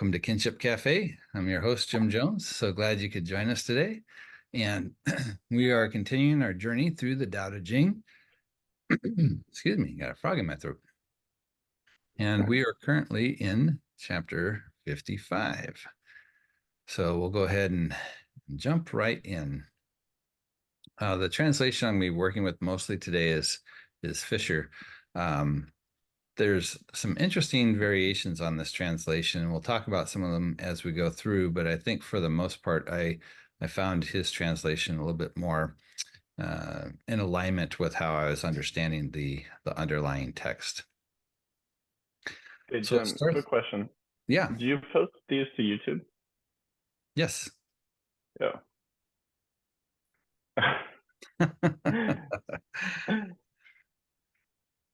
welcome to Kinship Cafe. I'm your host, Jim Jones. So glad you could join us today. And we are continuing our journey through the Tao Te Ching. Excuse me, got a frog in my throat. And we are currently in chapter 55. So we'll go ahead and jump right in. The translation I'm going to be working with mostly today is Fisher. There's some interesting variations on this translation. We'll talk about some of them as we go through, but I think for the most part, I found his translation a little bit more in alignment with how I was understanding the underlying text. Hey, So it Jim, starts, quick question. yeah, Do you post these to YouTube? yes. Yeah.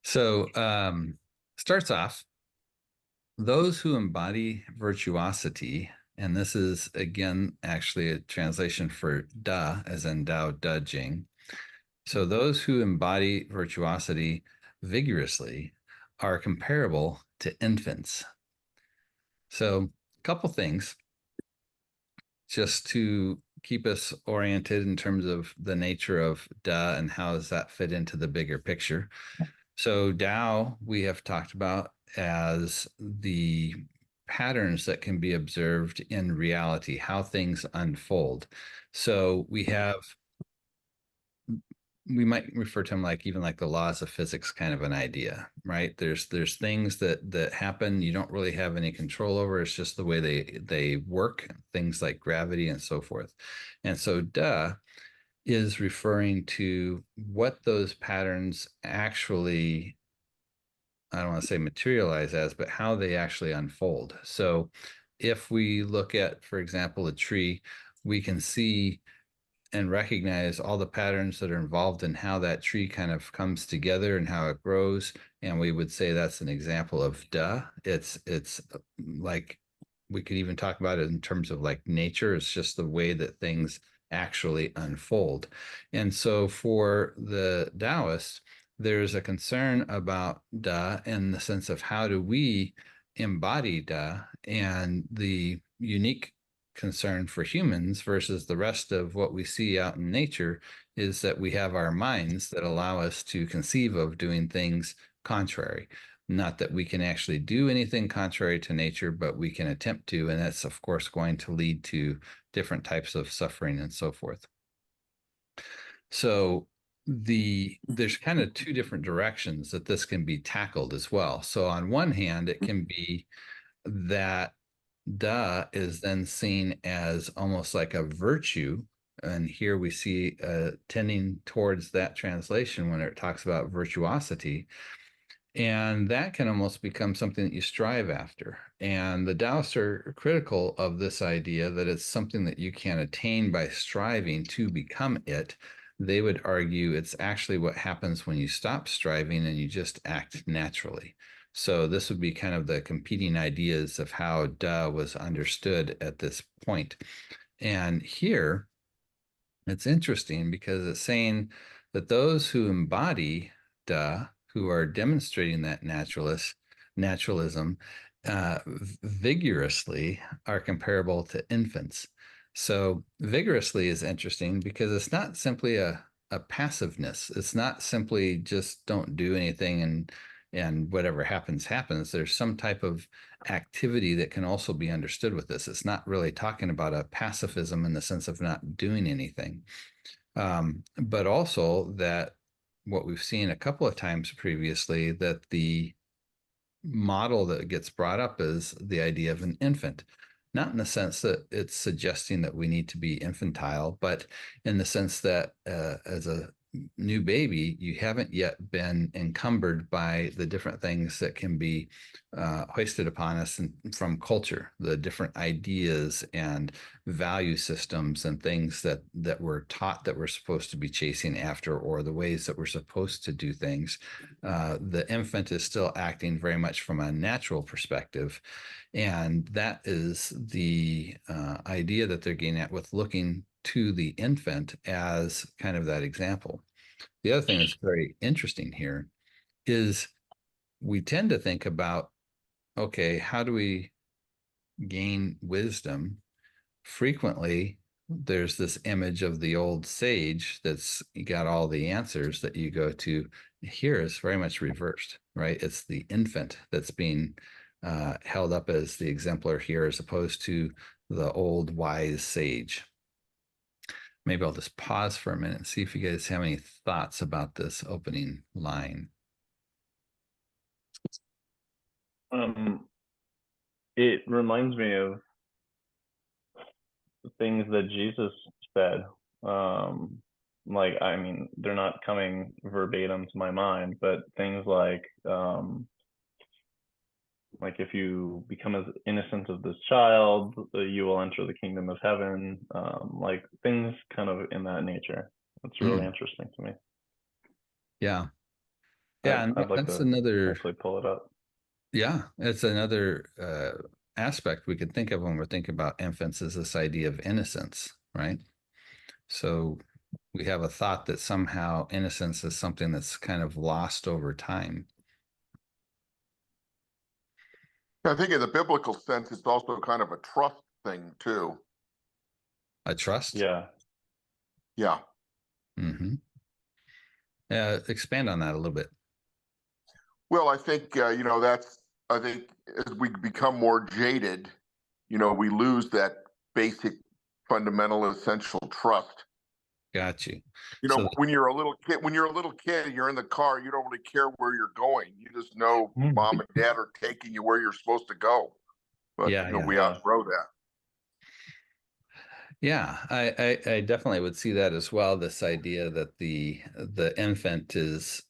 So starts off, those who embody virtuosity, and this is again actually a translation for Da, as in Daodejing. So those who embody virtuosity vigorously are comparable to infants. So a couple things just to keep us oriented in terms of the nature of Da and how does that fit into the bigger picture. So Tao we have talked about as the patterns that can be observed in reality, how things unfold. So we might refer to them like even like the laws of physics kind of an idea, right? There's things that happen you don't really have any control over. It's just the way they work, things like gravity and so forth. And so Da is referring to what those patterns actually, I don't want to say materialize as, but how they actually unfold. So if we look at, for example, a tree, we can see and recognize all the patterns that are involved in how that tree kind of comes together and how it grows. And we would say that's an example of Da. It's like we could even talk about it in terms of like nature. It's just the way that things actually unfold. And so for the Taoists, there's a concern about Da in the sense of how do we embody Da, and the unique concern for humans versus the rest of what we see out in nature is that we have our minds that allow us to conceive of doing things contrary. Not that we can actually do anything contrary to nature, but we can attempt to, and that's of course going to lead to different types of suffering and so forth. So there's kind of two different directions that this can be tackled as well. So on one hand, it can be that Da is then seen as almost like a virtue. And here we see tending towards that translation when it talks about virtuosity. And that can almost become something that you strive after. And the Taoists are critical of this idea that it's something that you can attain by striving to become it. They would argue it's actually what happens when you stop striving and you just act naturally. So this would be kind of the competing ideas of how Da was understood at this point. And here it's interesting because it's saying that those who embody Da, who are demonstrating that naturalism vigorously, are comparable to infants. So vigorously is interesting because it's not simply a passiveness. It's not simply just don't do anything and whatever happens happens. There's some type of activity that can also be understood with this. It's not really talking about a pacifism in the sense of not doing anything, but also that what we've seen a couple of times previously, that the model that gets brought up is the idea of an infant, not in the sense that it's suggesting that we need to be infantile, but in the sense that as a new baby, you haven't yet been encumbered by the different things that can be hoisted upon us from culture, the different ideas and value systems and things that we're taught that we're supposed to be chasing after, or the ways that we're supposed to do things. The infant is still acting very much from a natural perspective. And that is the idea that they're getting at with looking to the infant as kind of that example. The other thing that's very interesting here is we tend to think about, okay, how do we gain wisdom, frequently there's this image of the old sage that's got all the answers that you go to. Here is very much reversed, right? It's the infant that's being held up as the exemplar here, as opposed to the old wise sage. Maybe I'll just pause for a minute and see if you guys have any thoughts about this opening line. It reminds me of things that Jesus said. Like, I mean, they're not coming verbatim to my mind, but things like if you become as innocent as this child, you will enter the kingdom of heaven. Like things kind of in that nature. It's really interesting to me. Yeah. Yeah, and I'd like that's to another, actually pull it up. yeah, it's another aspect we could think of when we're thinking about infants, is this idea of innocence, right? So we have a thought that somehow innocence is something that's kind of lost over time. I think in the biblical sense, it's also kind of a trust thing too. A trust? Yeah. Yeah. Mm-hmm. Expand on that a little bit. Well, I think, I think as we become more jaded, we lose that basic, fundamental, essential trust. Got you. So when you're a little kid, you're in the car, you don't really care where you're going. You just know mom and dad are taking you where you're supposed to go. But we outgrow that. Yeah, I definitely would see that as well. This idea that the infant is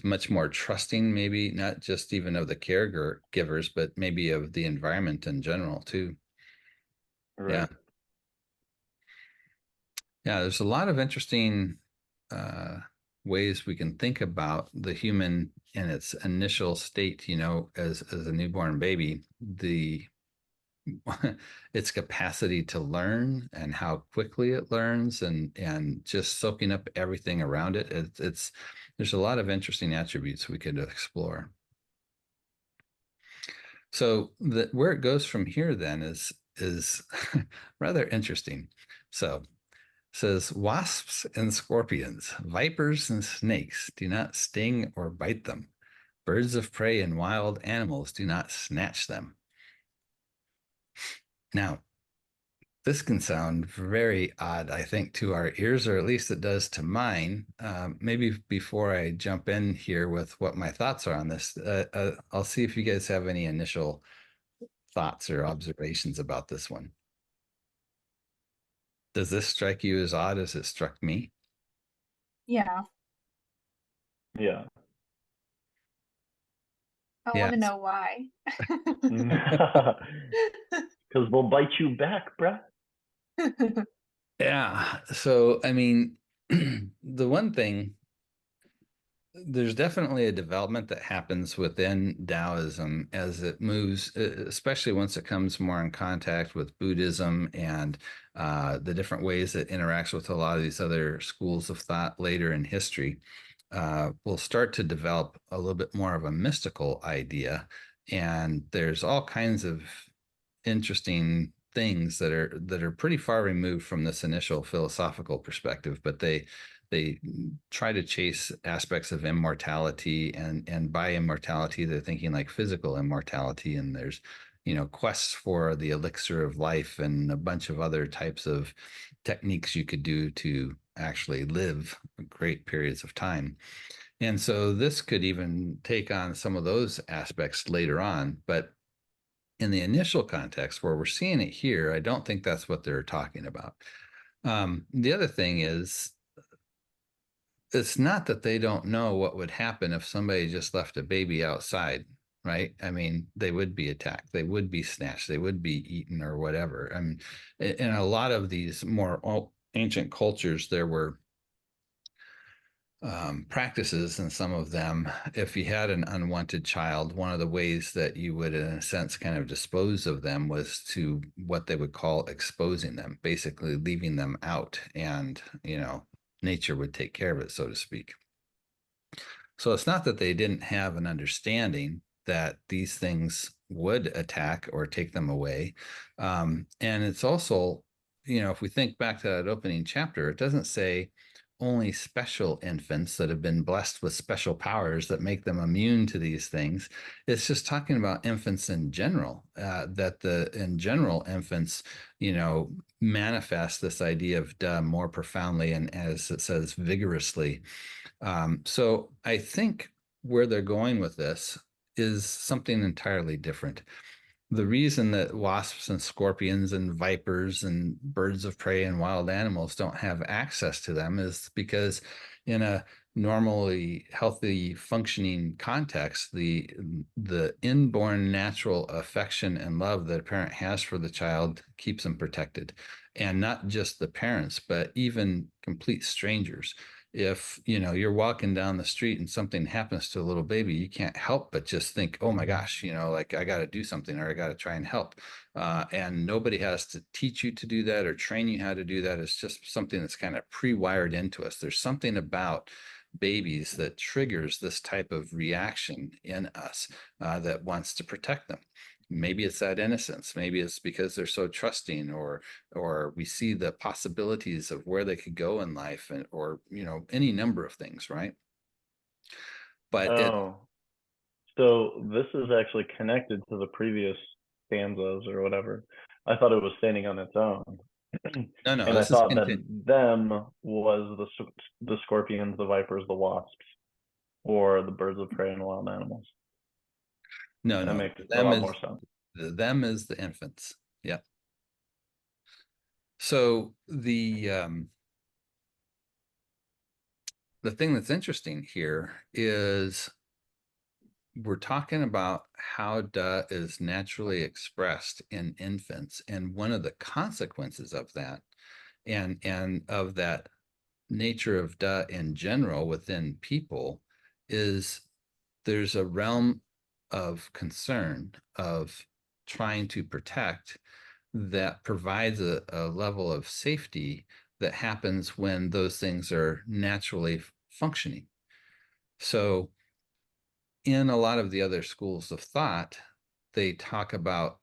much more trusting, maybe not just even of the caregivers, but maybe of the environment in general too. Right. Yeah. Yeah, there's a lot of interesting ways we can think about the human in its initial state, as a newborn baby, its capacity to learn and how quickly it learns, and just soaking up everything around it. There's a lot of interesting attributes we could explore. So where it goes from here then is rather interesting. So says, wasps and scorpions, vipers and snakes do not sting or bite them. Birds of prey and wild animals do not snatch them. Now, this can sound very odd, I think, to our ears, or at least it does to mine. Maybe before I jump in here with what my thoughts are on this, I'll see if you guys have any initial thoughts or observations about this one. Does this strike you as odd as it struck me? Yeah. Yeah. I want to know why. Because we'll bite you back, bruh. Yeah. So, I mean, the one thing, there's definitely a development that happens within Taoism as it moves, especially once it comes more in contact with Buddhism and the different ways it interacts with a lot of these other schools of thought later in history. Will start to develop a little bit more of a mystical idea. And there's all kinds of interesting things that are pretty far removed from this initial philosophical perspective, but they try to chase aspects of immortality, and by immortality they're thinking like physical immortality, and there's quests for the elixir of life and a bunch of other types of techniques you could do to actually live great periods of time. And so this could even take on some of those aspects later on, but in the initial context where we're seeing it here, I don't think that's what they're talking about. The other thing is, it's not that they don't know what would happen if somebody just left a baby outside, right? I mean, they would be attacked, they would be snatched, they would be eaten or whatever. I mean, in a lot of these more ancient cultures, there were practices in some of them. If you had an unwanted child, one of the ways that you would, in a sense, kind of dispose of them was to what they would call exposing them, basically leaving them out, and nature would take care of it, so to speak. So it's not that they didn't have an understanding that these things would attack or take them away. And it's also, if we think back to that opening chapter, it doesn't say only special infants that have been blessed with special powers that make them immune to these things. It's just talking about infants in general, in general, infants, manifest this idea of duh more profoundly and, as it says, vigorously. So I think where they're going with this is something entirely different. The reason that wasps and scorpions and vipers and birds of prey and wild animals don't have access to them is because in a normally healthy functioning context, the inborn natural affection and love that a parent has for the child keeps them protected. And not just the parents, but even complete strangers. If you're walking down the street and something happens to a little baby, you can't help but just think, oh my gosh, like I got to do something, or I got to try and help. And nobody has to teach you to do that or train you how to do that. It's just something that's kind of pre-wired into us. There's something about babies that triggers this type of reaction in us that wants to protect them. Maybe it's that innocence. Maybe it's because they're so trusting, or we see the possibilities of where they could go in life, and or any number of things, right? But so this is actually connected to the previous stanzas or whatever. I thought it was standing on its own. No, and I thought that them was the scorpions, the vipers, the wasps, or the birds of prey and wild animals. No, that makes a lot more sense. Them is the infants. Yeah. So the thing that's interesting here is we're talking about how duh is naturally expressed in infants, and one of the consequences of that, and of that nature of duh in general within people, is there's a realm of concern of trying to protect that provides a level of safety that happens when those things are naturally functioning. So in a lot of the other schools of thought, they talk about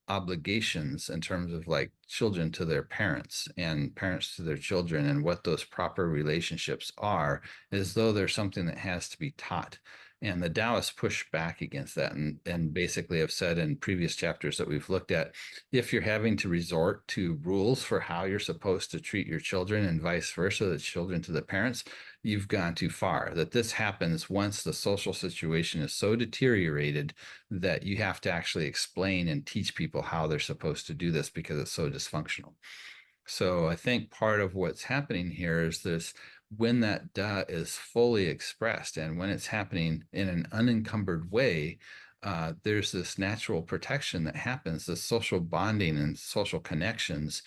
obligations in terms of like children to their parents and parents to their children, and what those proper relationships are, as though there's something that has to be taught. And the Taoists push back against that, and basically have said in previous chapters that we've looked at, if you're having to resort to rules for how you're supposed to treat your children and vice versa, the children to the parents, you've gone too far. That this happens once the social situation is so deteriorated that you have to actually explain and teach people how they're supposed to do this because it's so dysfunctional. So I think part of what's happening here is this: when that duh is fully expressed and when it's happening in an unencumbered way, there's this natural protection that happens, this social bonding and social connections,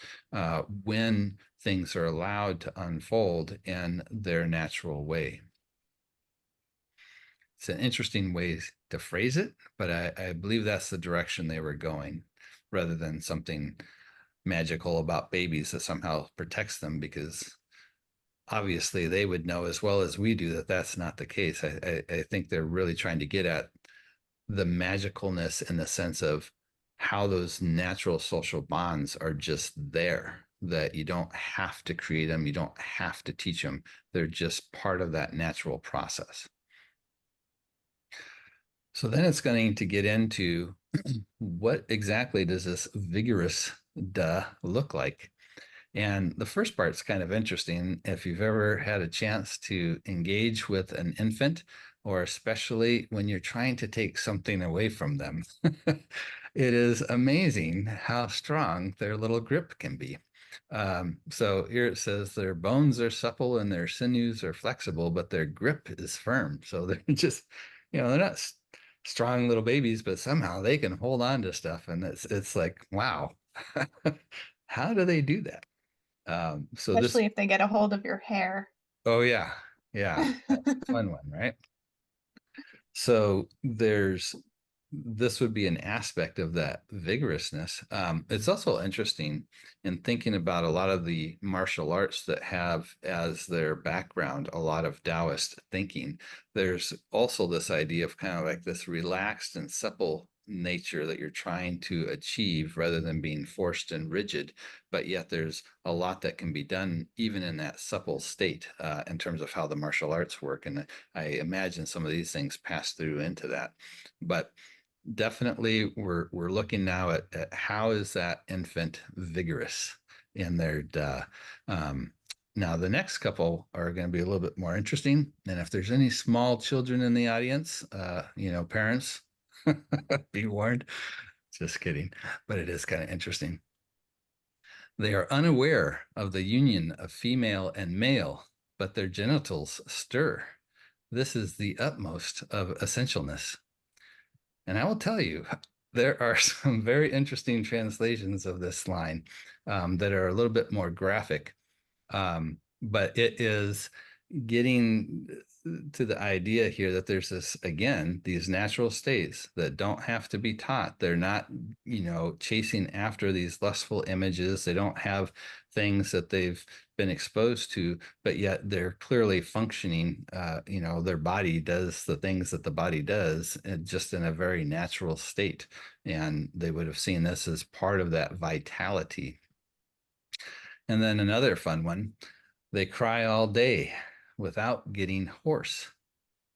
when things are allowed to unfold in their natural way. It's an interesting way to phrase it, but I believe that's the direction they were going, rather than something magical about babies that somehow protects them, because obviously they would know as well as we do that that's not the case. I think they're really trying to get at the magicalness in the sense of how those natural social bonds are just there, that you don't have to create them, you don't have to teach them, they're just part of that natural process. So then it's going to get into what exactly does this vigorous duh look like? And the first part's kind of interesting. If you've ever had a chance to engage with an infant, or especially when you're trying to take something away from them, it is amazing how strong their little grip can be. So here it says their bones are supple and their sinews are flexible, but their grip is firm. So they're just, they're not strong little babies, but somehow they can hold on to stuff. And it's like, wow, how do they do that? So especially if they get a hold of your hair. Oh yeah, yeah, that's a fun one, right? So this would be an aspect of that vigorousness. It's also interesting in thinking about a lot of the martial arts that have as their background a lot of Taoist thinking. There's also this idea of kind of like this relaxed and supple nature that you're trying to achieve rather than being forced and rigid. But yet there's a lot that can be done even in that supple state in terms of how the martial arts work. And I imagine some of these things pass through into that. But definitely we're looking now at how is that infant vigorous in their now the next couple are going to be a little bit more interesting, and if there's any small children in the audience, parents, be warned. Just kidding, but it is kind of interesting. They are unaware of the union of female and male, but their genitals stir. This is the utmost of essentialness. And I will tell you, there are some very interesting translations of this line that are a little bit more graphic. But it is getting to the idea here that there's this, again, these natural states that don't have to be taught. They're not, chasing after these lustful images. They don't have things that they've been exposed to, but yet they're clearly functioning. Their body does the things that the body does, just in a very natural state. And they would have seen this as part of that vitality. And then another fun one, they cry all day without getting hoarse.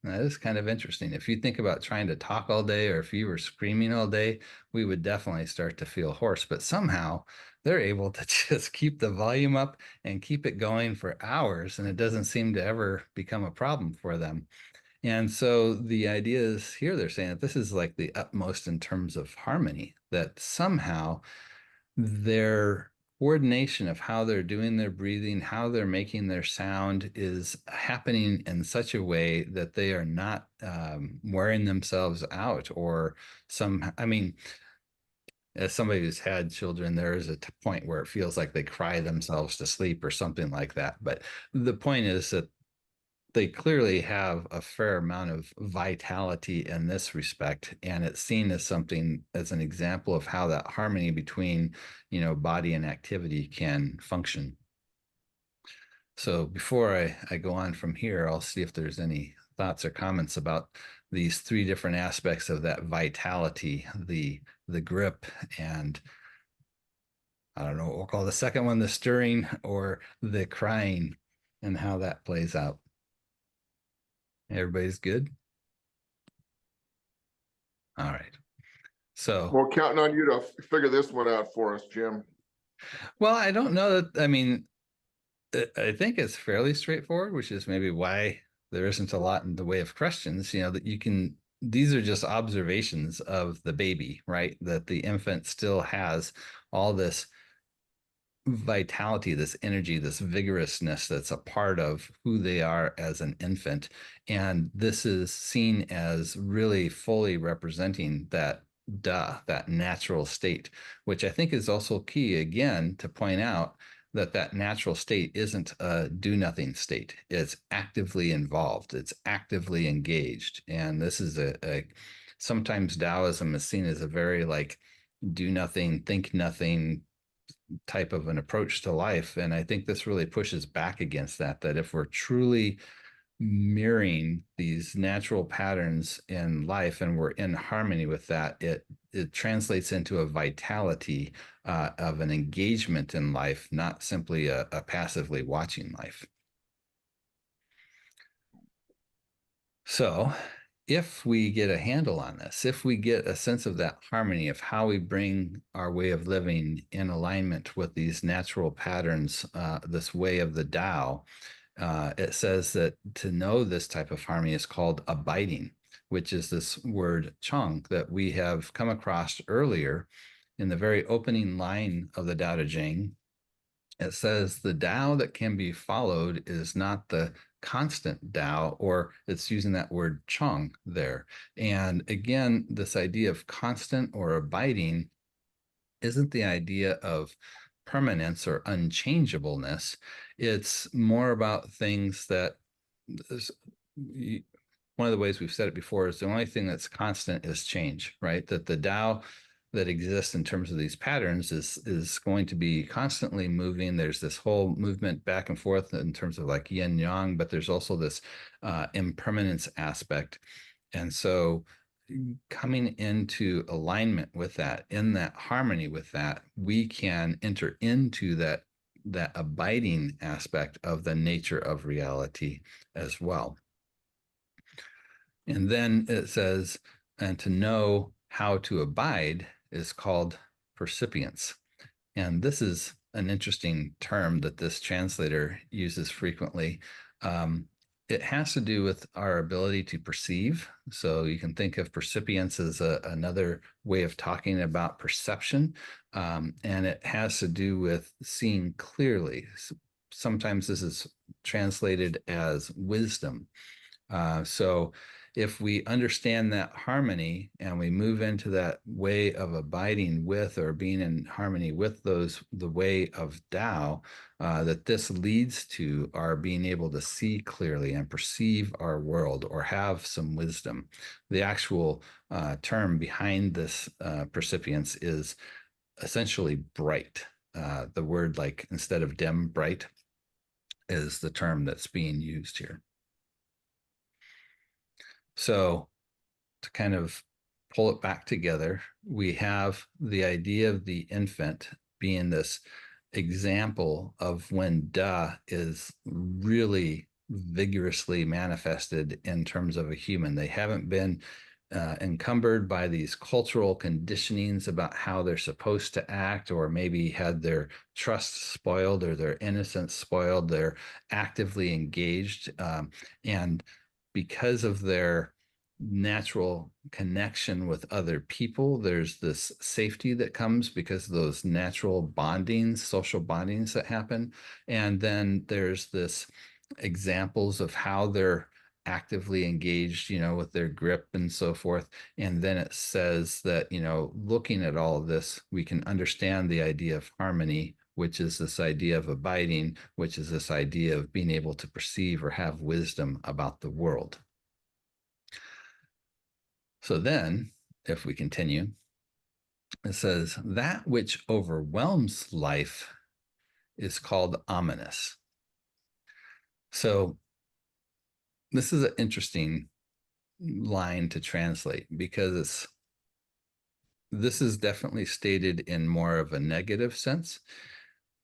And that is kind of interesting. If you think about trying to talk all day, or if you were screaming all day, we would definitely start to feel hoarse. But somehow they're able to just keep the volume up and keep it going for hours, and it doesn't seem to ever become a problem for them. And so the idea is here, they're saying that this is like the utmost in terms of harmony, that somehow their coordination of how they're doing their breathing, how they're making their sound is happening in such a way that they are not wearing themselves out or as somebody who's had children, there is a point where it feels like they cry themselves to sleep or something like that. But the point is that they clearly have a fair amount of vitality in this respect, and it's seen as something, as an example of how that harmony between, body and activity can function. So before I go on from here, I'll see if there's any thoughts or comments about these three different aspects of that vitality, the grip, and I don't know what we'll call the second one, the stirring or the crying, and how that plays out. Everybody's good? All right. So we're counting on you to figure this one out for us, Jim. Well, I don't know that, I think it's fairly straightforward, which is maybe why there isn't a lot in the way of questions, that these are just observations of the baby, right? That the infant still has all this vitality, this energy, this vigorousness that's a part of who they are as an infant. And this is seen as really fully representing that natural state, which I think is also key, again, to point out that natural state isn't a do nothing state. It's actively involved. It's actively engaged. And this is sometimes Taoism is seen as a very do nothing, think nothing type of an approach to life. And I think this really pushes back against that if we're truly mirroring these natural patterns in life and we're in harmony with that, it translates into a vitality of an engagement in life, not simply a passively watching life. So if we get a handle on this, if we get a sense of that harmony of how we bring our way of living in alignment with these natural patterns, this way of the Tao, it says that to know this type of harmony is called abiding, which is this word chong that we have come across earlier in the very opening line of the Daodejing. It says the Tao that can be followed is not the constant Tao, or it's using that word chong there. And again, this idea of constant or abiding isn't the idea of permanence or unchangeableness. It's more about things that one of the ways we've said it before is the only thing that's constant is change, right? That the Tao that exists in terms of these patterns is going to be constantly moving. There's this whole movement back and forth in terms of yin yang, but there's also this impermanence aspect. And so coming into alignment with that, in that harmony with that, we can enter into that abiding aspect of the nature of reality as well. And then it says, and to know how to abide is called percipience. And this is an interesting term that this translator uses frequently. It has to do with our ability to perceive. So you can think of percipience as another way of talking about perception. And it has to do with seeing clearly. Sometimes this is translated as wisdom. So if we understand that harmony and we move into that way of abiding with or being in harmony with the way of Tao, that this leads to our being able to see clearly and perceive our world or have some wisdom. The actual term behind this percipience is essentially bright. The word, like, instead of dim, bright is the term that's being used here. So to kind of pull it back together, we have the idea of the infant being this example of when Da is really vigorously manifested in terms of a human. They haven't been encumbered by these cultural conditionings about how they're supposed to act, or maybe had their trust spoiled or their innocence spoiled. They're actively engaged. And because of their natural connection with other people, there's this safety that comes because of those natural bondings, social bondings that happen. And then there's this examples of how they're actively engaged, with their grip and so forth. And then it says that, looking at all of this, we can understand the idea of harmony, which is this idea of abiding, which is this idea of being able to perceive or have wisdom about the world. So then, if we continue, it says, that which overwhelms life is called ominous. So this is an interesting line to translate, because this is definitely stated in more of a negative sense,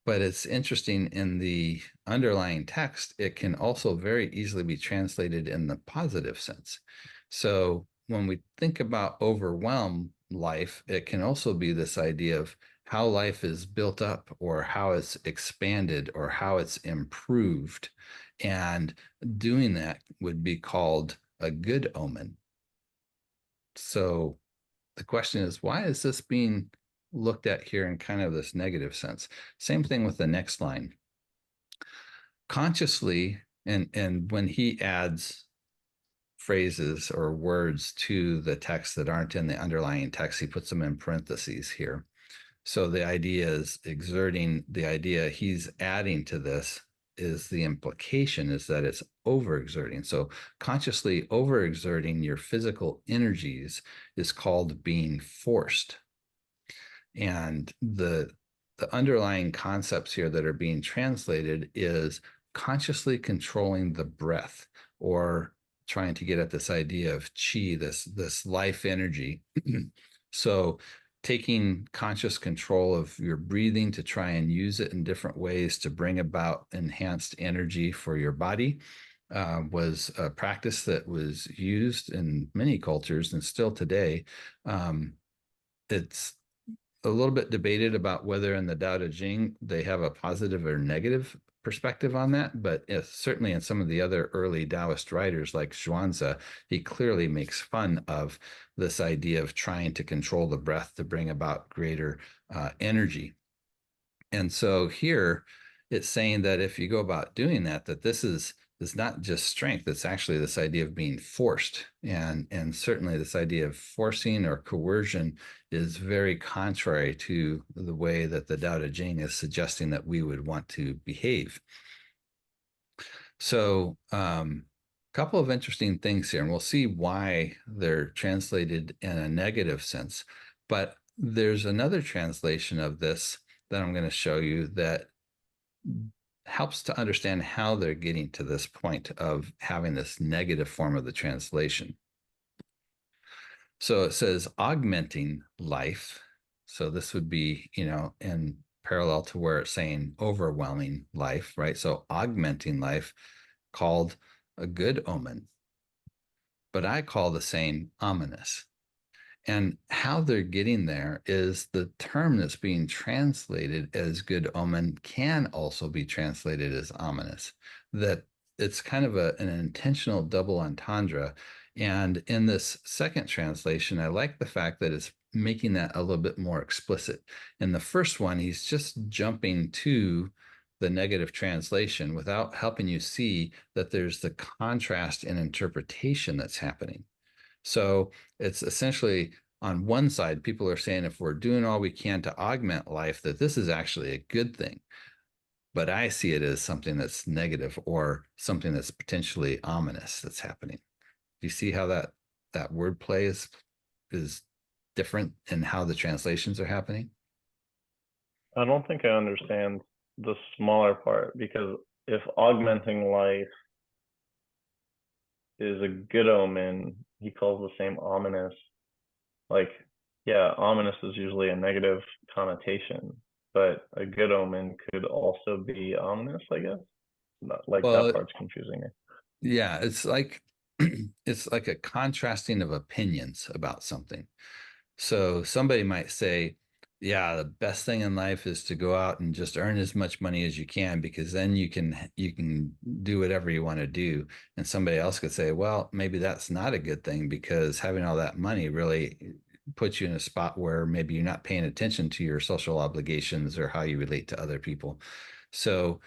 but it's interesting in the underlying text, it can also very easily be translated in the positive sense. So when we think about overwhelm life, it can also be this idea of how life is built up, or how it's expanded, or how it's improved. And doing that would be called a good omen. So the question is, why is this being looked at here in kind of this negative sense? Same thing with the next line. Consciously, and when he adds phrases or words to the text that aren't in the underlying text, he puts them in parentheses here. So the idea is exerting, the idea he's adding to this is the implication is that it's overexerting. So consciously overexerting your physical energies is called being forced. And the underlying concepts here that are being translated is consciously controlling the breath, or trying to get at this idea of chi, this life energy. So taking conscious control of your breathing to try and use it in different ways to bring about enhanced energy for your body was a practice that was used in many cultures and still today. It's a little bit debated about whether in the Daodejing they have a positive or negative perspective on that, but certainly in some of the other early Taoist writers like Zhuangzi, he clearly makes fun of this idea of trying to control the breath to bring about greater energy. And so here it's saying that if you go about doing that, that this is not just strength, it's actually this idea of being forced. And certainly this idea of forcing or coercion is very contrary to the way that the Tao Te Ching is suggesting that we would want to behave. So a couple of interesting things here, and we'll see why they're translated in a negative sense. But there's another translation of this that I'm going to show you that helps to understand how they're getting to this point of having this negative form of the translation. So it says augmenting life. So this would be, in parallel to where it's saying overwhelming life, right? So augmenting life called a good omen, but I call the same ominous. And how they're getting there is the term that's being translated as good omen can also be translated as ominous, that it's kind of an intentional double entendre. And in this second translation, I like the fact that it's making that a little bit more explicit. In the first one, he's just jumping to the negative translation without helping you see that there's the contrast in interpretation that's happening. So it's essentially on one side, people are saying if we're doing all we can to augment life, that this is actually a good thing. But I see it as something that's negative or something that's potentially ominous that's happening. Do you see how that wordplay is different in how the translations are happening? I don't think I understand the smaller part, because if augmenting life is a good omen, he calls the same ominous. Like, yeah, ominous is usually a negative connotation, but a good omen could also be ominous, I guess. Like, that Well, part's confusing me. yeah, it's like it's like a contrasting of opinions about something. So somebody might say, yeah, the best thing in life is to go out and just earn as much money as you can, because then you can do whatever you want to do. And somebody else could say, well, maybe that's not a good thing, because having all that money really puts you in a spot where maybe you're not paying attention to your social obligations or how you relate to other people. So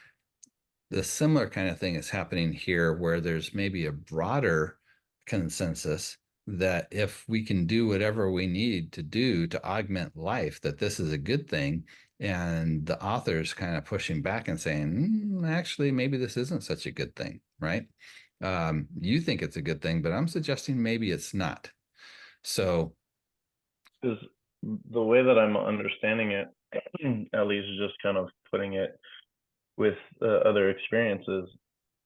the similar kind of thing is happening here, where there's maybe a broader consensus that if we can do whatever we need to do to augment life, that this is a good thing. And the author's kind of pushing back and saying, actually, maybe this isn't such a good thing, right? You think it's a good thing, but I'm suggesting maybe it's not. So, Is the way that I'm understanding it, at least just kind of putting it with other experiences,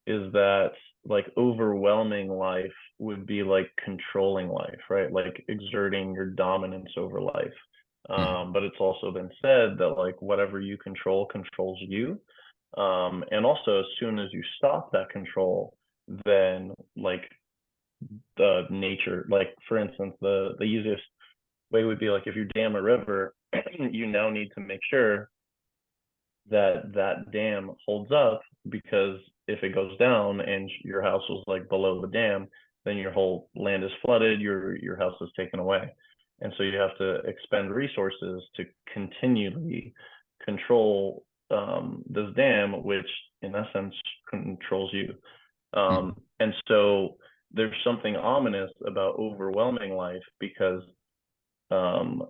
is that like overwhelming life would be like controlling life, right? Like exerting your dominance over life. But it's also been said that like whatever you control controls you. And also, as soon as you stop that control, then like the nature, like for instance, the easiest way would be like if you dam a river, you now need to make sure that that dam holds up, because if it goes down and your house was like below the dam, then your whole land is flooded, your house is taken away. And so you have to expend resources to continually control this dam, which in essence controls you. And so there's something ominous about overwhelming life, because um,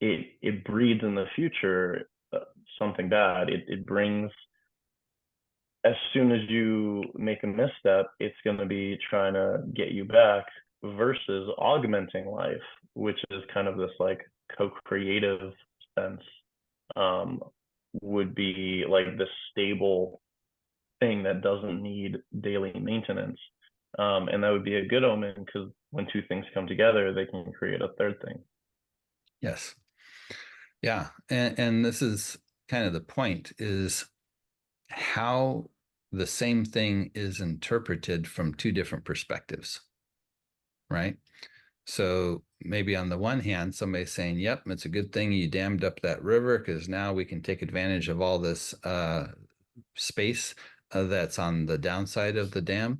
it breeds in the future something bad. It brings, as soon as you make a misstep, it's going to be trying to get you back, versus augmenting life, which is kind of this like co-creative sense, um, would be like the stable thing that doesn't need daily maintenance. And that would be a good omen, because when two things come together, they can create a third thing. yes. Yeah. And this is kind of the point, is how the same thing is interpreted from two different perspectives, right? So maybe on the one hand, somebody's saying, yep, it's a good thing you dammed up that river, because now we can take advantage of all this space that's on the downside of the dam.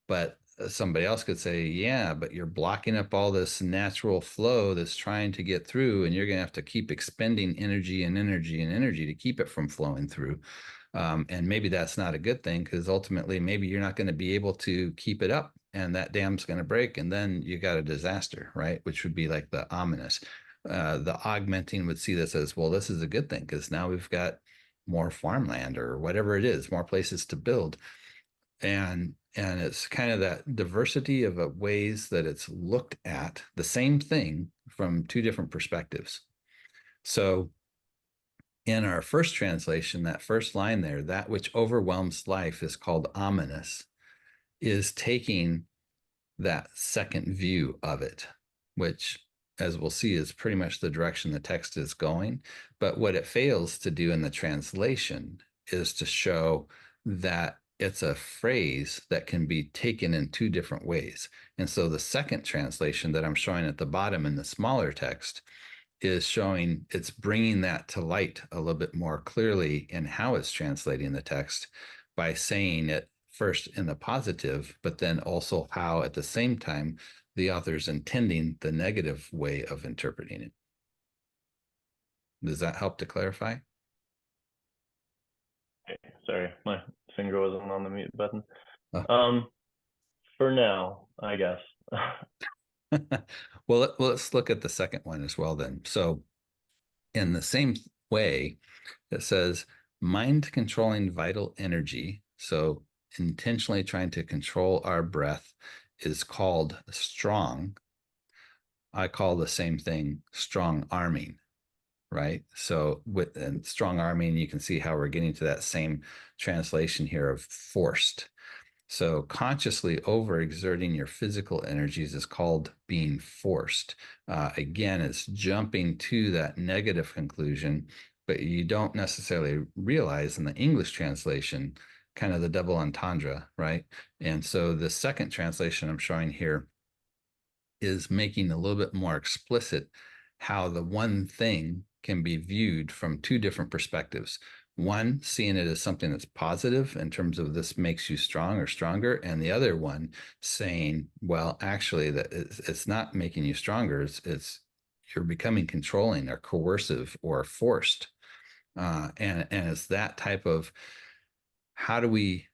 But somebody else could say, yeah, but you're blocking up all this natural flow that's trying to get through, and you're going to have to keep expending energy and energy and energy to keep it from flowing through. And maybe that's not a good thing, because ultimately maybe you're not going to be able to keep it up, and that dam's going to break, and then you got a disaster, right? Which would be like the ominous. The augmenting would see this as, well, this is a good thing, because now we've got more farmland or whatever it is, more places to build. And it's kind of that diversity of ways that it's looked at the same thing from two different perspectives. So in our first translation, that first line there, that which overwhelms life is called ominous, is taking that second view of it. which, as we'll see, is pretty much the direction the text is going. But what it fails to do in the translation is to show that it's a phrase that can be taken in two different ways. And so the second translation that I'm showing at the bottom in the smaller text is showing, it's bringing that to light a little bit more clearly in how it's translating the text by saying it first in the positive, but then also how at the same time the author's intending the negative way of interpreting it. Does that help to clarify? Sorry, my finger wasn't on the mute button. Oh. For now, I guess. Well, let's look at the second one as well then. So in the same way, it says mind controlling vital energy. So intentionally trying to control our breath is called strong. I call the same thing strong arming, right? So with and strong arming, you can see how we're getting to that same translation here of forced. So consciously overexerting your physical energies is called being forced. Again, it's jumping to that negative conclusion, but you don't necessarily realize in the English translation, kind of the double entendre, right? And so the second translation I'm showing here is making a little bit more explicit how the one thing can be viewed from two different perspectives. One, seeing it as something that's positive in terms of this makes you strong or stronger, and the other one saying, well, actually, that it's not making you stronger. It's you're becoming controlling or coercive or forced, and it's that type of how do we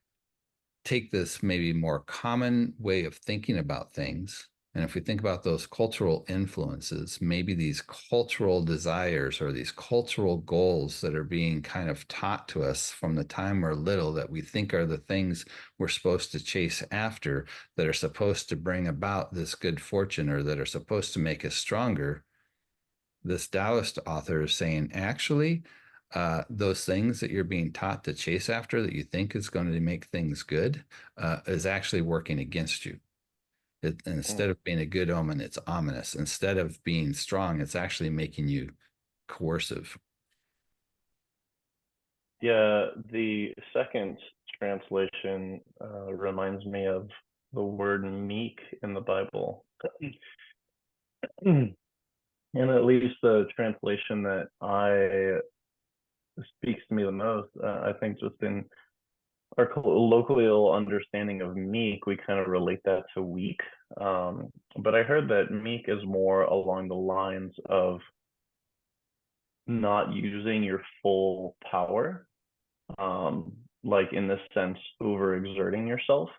take this maybe more common way of thinking about things. And if we think about those cultural influences, maybe these cultural desires or these cultural goals that are being kind of taught to us from the time we're little that we think are the things we're supposed to chase after, that are supposed to bring about this good fortune or that are supposed to make us stronger. This Taoist author is saying, actually, those things that you're being taught to chase after that you think is going to make things good is actually working against you. Instead of being a good omen, it's ominous. Instead of being strong, it's actually making you coercive. Yeah, the second translation reminds me of the word meek in the Bible. And at least the translation that speaks to me the most, I think just in our colloquial understanding of meek, we kind of relate that to weak. But I heard that meek is more along the lines of not using your full power, like in this sense, overexerting yourself.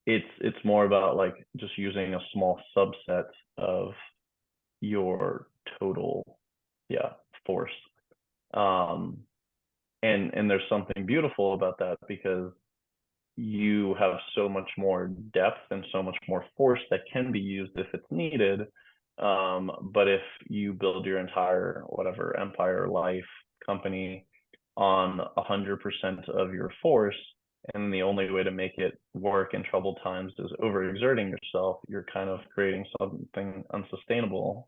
It's more about like just using a small subset of your total, force. And there's something beautiful about that because you have so much more depth and so much more force that can be used if it's needed. But if you build your entire whatever empire, life, company on 100% of your force, and the only way to make it work in troubled times is overexerting yourself, you're kind of creating something unsustainable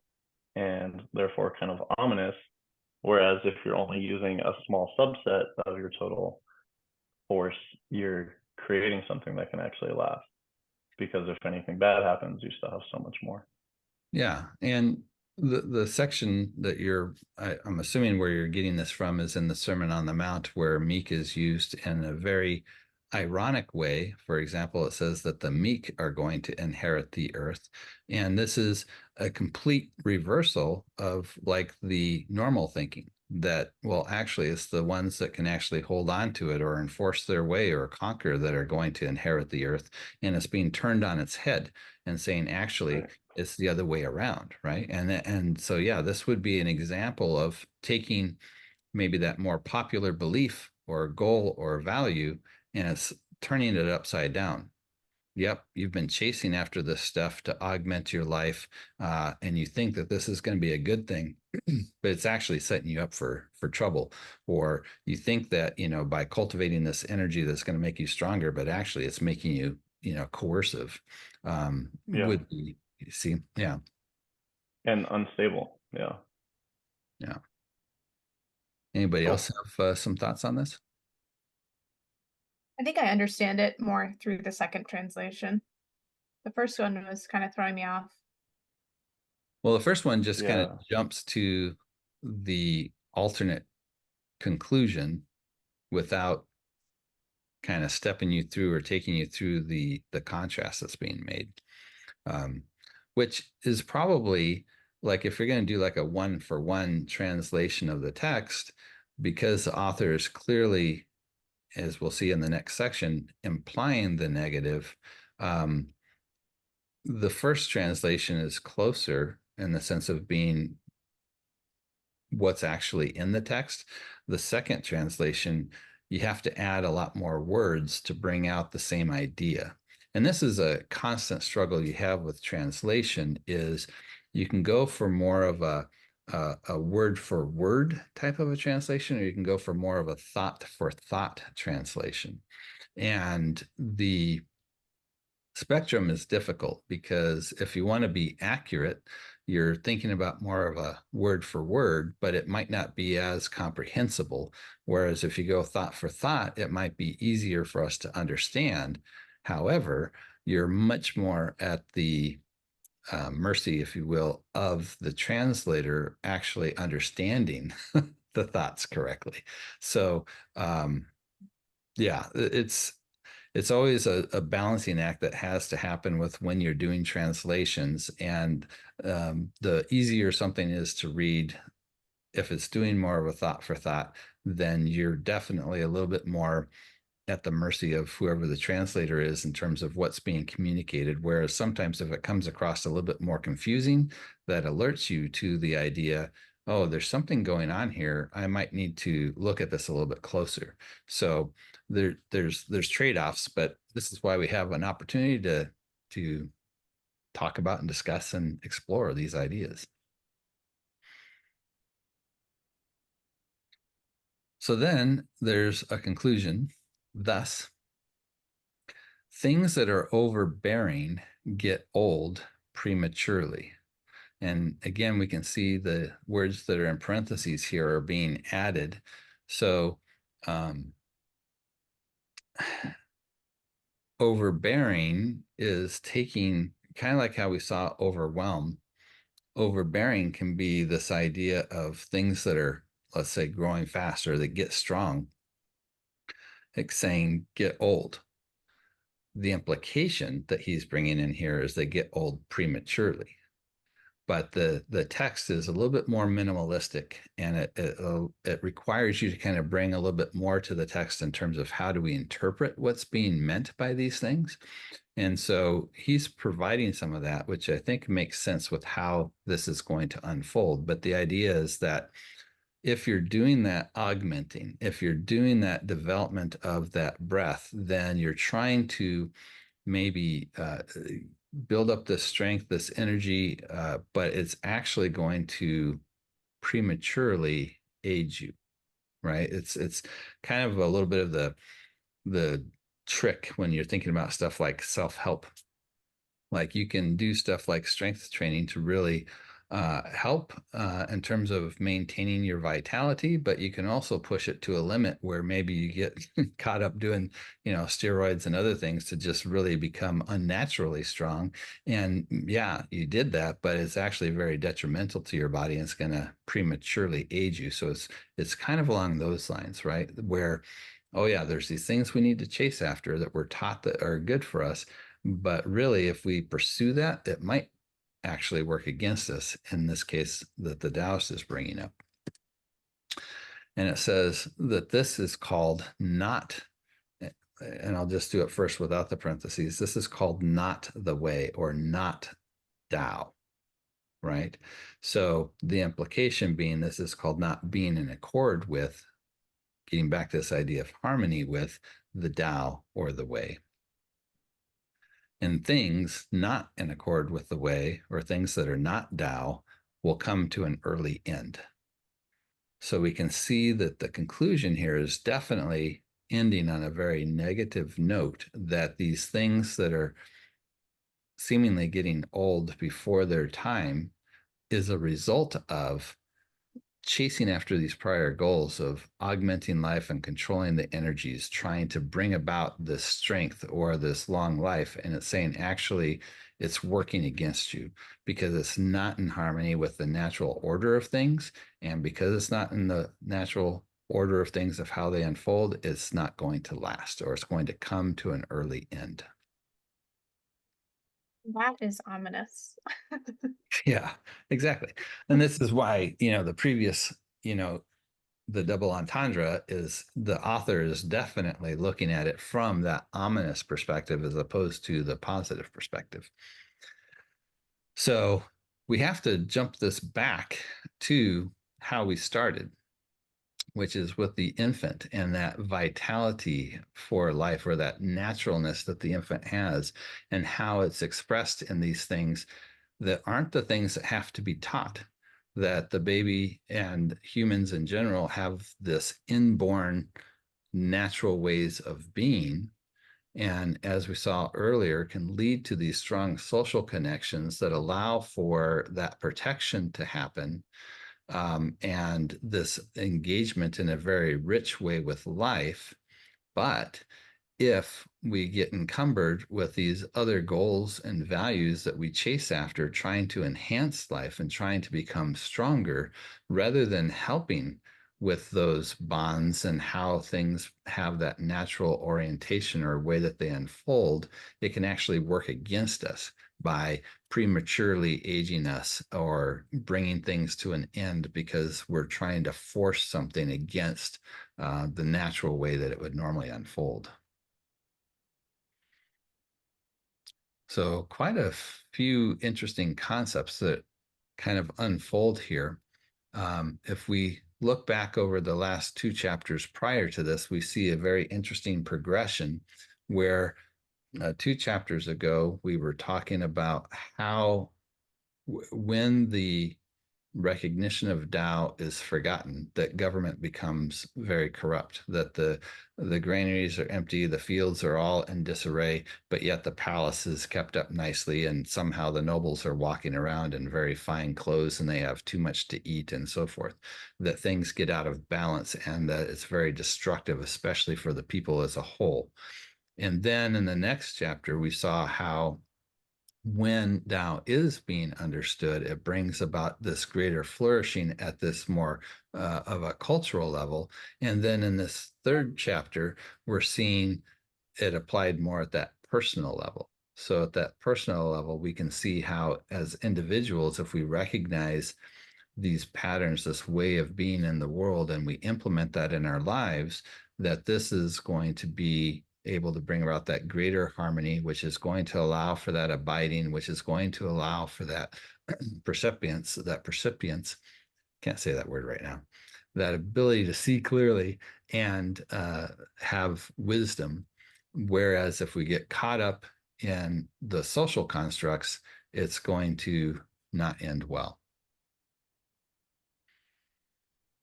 and therefore kind of ominous. Whereas if you're only using a small subset of your total force, you're creating something that can actually last. Because if anything bad happens, you still have so much more. Yeah. And the section that I'm assuming where you're getting this from is in the Sermon on the Mount, where meek is used in a very ironic way. For example, it says that the meek are going to inherit the earth. And this is a complete reversal of like the normal thinking that, well, actually, it's the ones that can actually hold on to it or enforce their way or conquer that are going to inherit the earth. And it's being turned on its head and saying, actually, Right. It's the other way around, right? And so, yeah, this would be an example of taking maybe that more popular belief or goal or value, and it's turning it upside down. Yep, you've been chasing after this stuff to augment your life, and you think that this is going to be a good thing, but it's actually setting you up for trouble. Or you think that, by cultivating this energy that's going to make you stronger, but actually it's making you, coercive. Yeah. Would be, You see? Yeah. And unstable. Yeah. Yeah. Anybody Cool. else have some thoughts on this? I think I understand it more through the second translation. The first one was kind of throwing me off. Well, the first one just kind of Yeah. jumps to the alternate conclusion without kind of stepping you through or taking you through the contrast that's being made, which is probably like if you're going to do like a one-for-one translation of the text, because the author is clearly, as we'll see in the next section, implying the negative. The first translation is closer in the sense of being what's actually in the text. The second translation, you have to add a lot more words to bring out the same idea. And this is a constant struggle you have with translation, is you can go for more of a word for word type of a translation, or you can go for more of a thought for thought translation. And the spectrum is difficult because if you want to be accurate, you're thinking about more of a word for word, but it might not be as comprehensible. Whereas if you go thought for thought, it might be easier for us to understand. However, you're much more at the mercy, if you will, of the translator actually understanding the thoughts correctly. So, yeah, it's always a balancing act that has to happen with when you're doing translations. And the easier something is to read, if it's doing more of a thought for thought, then you're definitely a little bit more at the mercy of whoever the translator is in terms of what's being communicated. Whereas sometimes if it comes across a little bit more confusing, that alerts you to the idea, oh, there's something going on here. I might need to look at this a little bit closer. So there's trade-offs, but this is why we have an opportunity to talk about and discuss and explore these ideas. So then there's a conclusion. Thus, things that are overbearing get old prematurely. And again, we can see the words that are in parentheses here are being added. So overbearing is taking, kind of like how we saw overwhelm. Overbearing can be this idea of things that are, let's say, growing faster, that get strong, like saying get old. The implication that he's bringing in here is they get old prematurely. But the text is a little bit more minimalistic, and it requires you to kind of bring a little bit more to the text in terms of how do we interpret what's being meant by these things. And so he's providing some of that, which I think makes sense with how this is going to unfold. But the idea is that if you're doing that augmenting, if you're doing that development of that breath, then you're trying to maybe build up this strength, this energy, but it's actually going to prematurely age you, right? It's kind of a little bit of the trick when you're thinking about stuff like self-help. Like you can do stuff like strength training to really help in terms of maintaining your vitality, but you can also push it to a limit where maybe you get caught up doing, steroids and other things to just really become unnaturally strong. And yeah, you did that, but it's actually very detrimental to your body, and it's going to prematurely age you. So it's kind of along those lines, right? Where, oh yeah, there's these things we need to chase after that we're taught that are good for us. But really, if we pursue that, it might actually work against us in this case that the Taoist is bringing up. And it says that this is called not, and I'll just do it first without the parentheses. This is called not the way, or not Tao, right? So the implication being this is called not being in accord with, getting back to this idea of harmony with the Tao or the way. And things not in accord with the way, or things that are not Tao, will come to an early end. So we can see that the conclusion here is definitely ending on a very negative note, that these things that are seemingly getting old before their time is a result of chasing after these prior goals of augmenting life and controlling the energies, trying to bring about this strength or this long life. And it's saying, actually, it's working against you because it's not in harmony with the natural order of things. And because it's not in the natural order of things of how they unfold, it's not going to last, or it's going to come to an early end. That is ominous. Yeah, exactly. And this is why, the previous, the double entendre is the author is definitely looking at it from that ominous perspective as opposed to the positive perspective. So we have to jump this back to how we started, which is with the infant and that vitality for life, or that naturalness that the infant has, and how it's expressed in these things that aren't the things that have to be taught, that the baby and humans in general have this inborn natural ways of being. And as we saw earlier, can lead to these strong social connections that allow for that protection to happen, and this engagement in a very rich way with life. But if we get encumbered with these other goals and values that we chase after, trying to enhance life and trying to become stronger, rather than helping with those bonds and how things have that natural orientation or way that they unfold, it can actually work against us by prematurely aging us or bringing things to an end because we're trying to force something against the natural way that it would normally unfold. So quite a few interesting concepts that kind of unfold here. If we look back over the last two chapters prior to this, we see a very interesting progression where 2 chapters ago, we were talking about how when the recognition of Tao is forgotten, that government becomes very corrupt, that the granaries are empty, the fields are all in disarray, but yet the palace is kept up nicely, and somehow the nobles are walking around in very fine clothes and they have too much to eat and so forth, that things get out of balance and that it's very destructive, especially for the people as a whole. And then in the next chapter, we saw how when Tao is being understood, it brings about this greater flourishing at this more of a cultural level. And then in this third chapter, we're seeing it applied more at that personal level. So at that personal level, we can see how as individuals, if we recognize these patterns, this way of being in the world, and we implement that in our lives, that this is going to be able to bring about that greater harmony, which is going to allow for that abiding, which is going to allow for that percipience, can't say that word right now, that ability to see clearly and have wisdom. Whereas if we get caught up in the social constructs, it's going to not end well.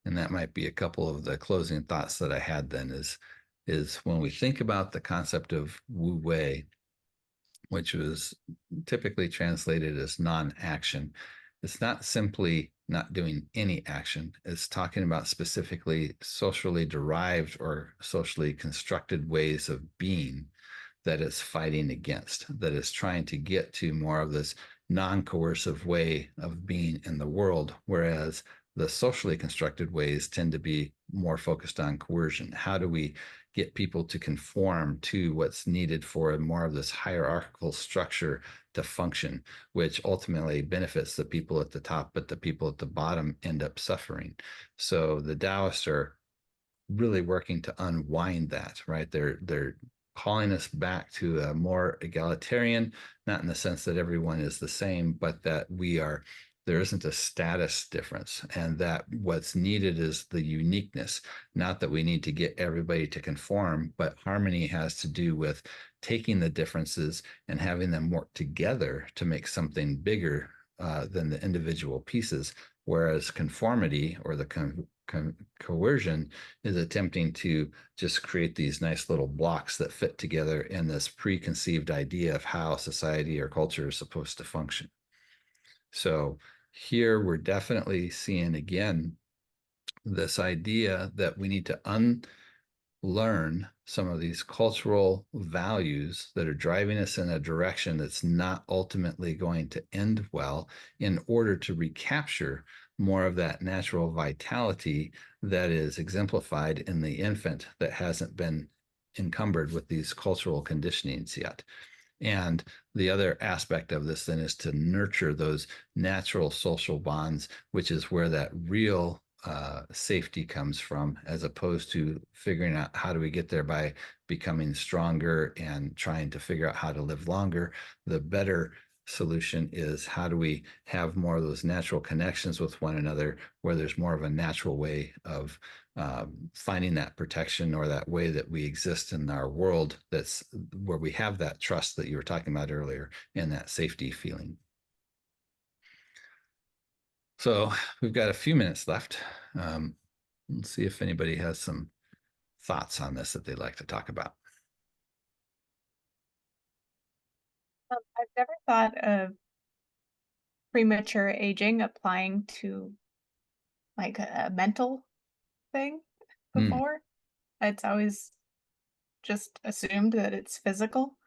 And that might be a couple of the closing thoughts that I had then is when we think about the concept of Wu Wei, which was typically translated as non-action, it's not simply not doing any action. It's talking about specifically socially derived or socially constructed ways of being that it's fighting against, that is trying to get to more of this non-coercive way of being in the world, whereas the socially constructed ways tend to be more focused on coercion. How do we get people to conform to what's needed for more of this hierarchical structure to function, which ultimately benefits the people at the top, but the people at the bottom end up suffering. So the Taoists are really working to unwind that, right? They're calling us back to a more egalitarian, not in the sense that everyone is the same, but that there isn't a status difference, and that what's needed is the uniqueness. Not that we need to get everybody to conform, but harmony has to do with taking the differences and having them work together to make something bigger than the individual pieces. Whereas conformity or the coercion is attempting to just create these nice little blocks that fit together in this preconceived idea of how society or culture is supposed to function. So here we're definitely seeing again this idea that we need to unlearn some of these cultural values that are driving us in a direction that's not ultimately going to end well, in order to recapture more of that natural vitality that is exemplified in the infant that hasn't been encumbered with these cultural conditionings yet. And the other aspect of this then is to nurture those natural social bonds, which is where that real safety comes from, as opposed to figuring out how do we get there by becoming stronger and trying to figure out how to live longer. The better solution is how do we have more of those natural connections with one another, where there's more of a natural way of finding that protection, or that way that we exist in our world, that's where we have that trust that you were talking about earlier, and that safety feeling. So we've got a few minutes left. Let's see if anybody has some thoughts on this that they'd like to talk about. I've never thought of premature aging applying to like a mental thing before. It's always just assumed that it's physical.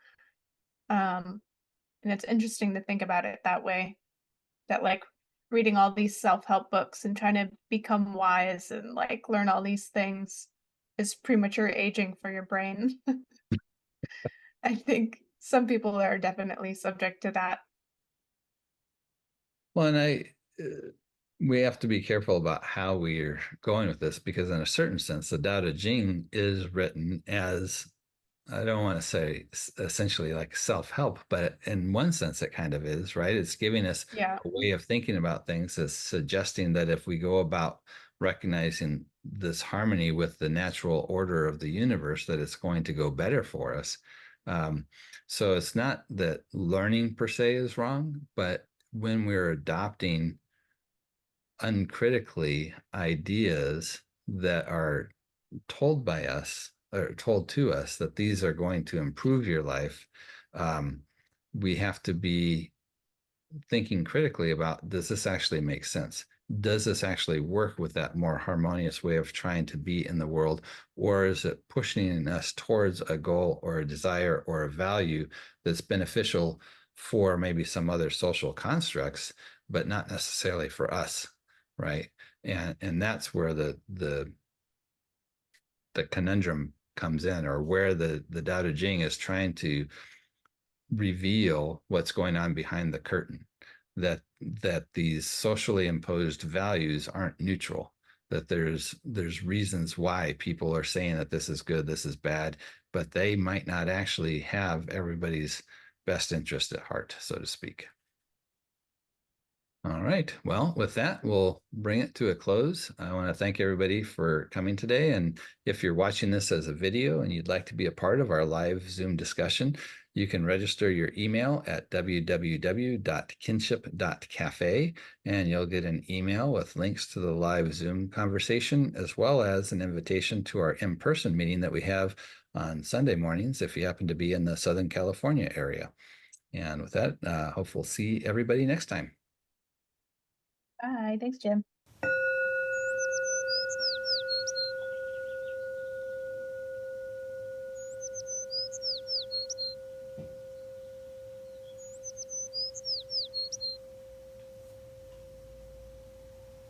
And it's interesting to think about it that way, that like reading all these self-help books and trying to become wise and like learn all these things is premature aging for your brain. I think some people are definitely subject to that. Well, and we have to be careful about how we are going with this, because in a certain sense, the Daodejing is written as, I don't want to say essentially like self-help, but in one sense it kind of is, right? It's giving us Yeah. a way of thinking about things, as suggesting that if we go about recognizing this harmony with the natural order of the universe, that it's going to go better for us. So it's not that learning per se is wrong, but when we're adopting uncritically ideas that are told by us, or told to us, that these are going to improve your life, we have to be thinking critically about, does this actually make sense? Does this actually work with that more harmonious way of trying to be in the world? Or is it pushing us towards a goal or a desire or a value that's beneficial for maybe some other social constructs, but not necessarily for us, right? And that's where the conundrum comes in, or where the Tao Te Ching is trying to reveal what's going on behind the curtain, that these socially imposed values aren't neutral, that there's reasons why people are saying that this is good, this is bad, but they might not actually have everybody's best interest at heart, so to speak. All right. Well, with that, we'll bring it to a close. I want to thank everybody for coming today. And if you're watching this as a video and you'd like to be a part of our live Zoom discussion, you can register your email at www.kinship.cafe, and you'll get an email with links to the live Zoom conversation, as well as an invitation to our in-person meeting that we have on Sunday mornings, if you happen to be in the Southern California area. And with that, hope we'll see everybody next time. Bye. Thanks, Jim.